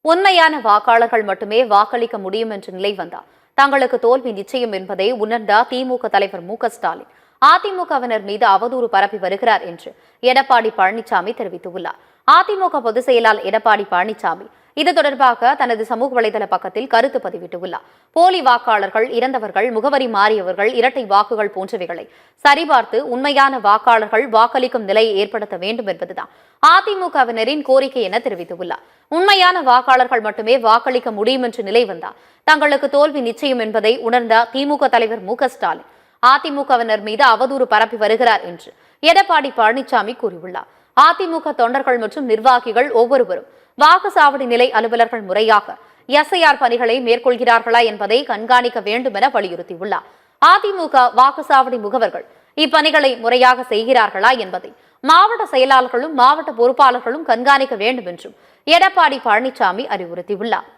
உண்மையான வாக்காளர்கள் மட்டுமே வாக்களிக்க முடியும் என்ற நிலை வந்தால் தங்களுக்கு தோல்வி நிச்சயம் என்பதை உணர்ந்த திமுக தலைவர் மு.க.ஸ்டாலின் அதிமுகவினர் மீது அவதூறு பரப்பி வருகிறார் என்று எடப்பாடி பழனிசாமி தெரிவித்துள்ளார். அதிமுக பொதுச் செயலாளர் எடப்பாடி பழனிசாமி இது தொடர்பாக தனது சமூக வலைதள பக்கத்தில் கருத்து பதிவிட்டுள்ளார். போலி வாக்காளர்கள், இறந்தவர்கள், முகவரி மாறியவர்கள், இரட்டை வாக்குகள் போன்றவைகளை சரிபார்த்து உண்மையான வாக்காளர்கள் வாக்களிக்கும் நிலையை ஏற்படுத்த வேண்டும் என்பதுதான் அதிமுகவினரின் கோரிக்கை என தெரிவித்துள்ளார். உண்மையான வாக்காளர்கள் மட்டுமே வாக்களிக்க முடியும் என்ற நிலை வந்தால் தங்களுக்கு தோல்வி நிச்சயம் என்பதை உணர்ந்த திமுக தலைவர் மு.க.ஸ்டாலின் அதிமுகவினர் மீது அவதூறு பரப்பி வருகிறார் என்று எடப்பாடி பழனிசாமி கூறியுள்ளார். அதிமுக தொண்டர்கள் மற்றும் நிர்வாகிகள் ஒவ்வொருவரும் வாக்குச்சாவடி நிலை அலுவலர்கள் முறையாக எஸ்ஐஆர் பணிகளை மேற்கொள்கிறார்களா என்பதை கண்காணிக்க வேண்டும் என வலியுறுத்தியுள்ளார். அதிமுக வாக்குச்சாவடி முகவர்கள் இப்பணிகளை முறையாக செய்கிறார்களா என்பதை மாவட்ட செயலாளர்களும் மாவட்ட பொறுப்பாளர்களும் கண்காணிக்க வேண்டும் என்றும் எடப்பாடி பழனிசாமி அறிவுறுத்தியுள்ளார்.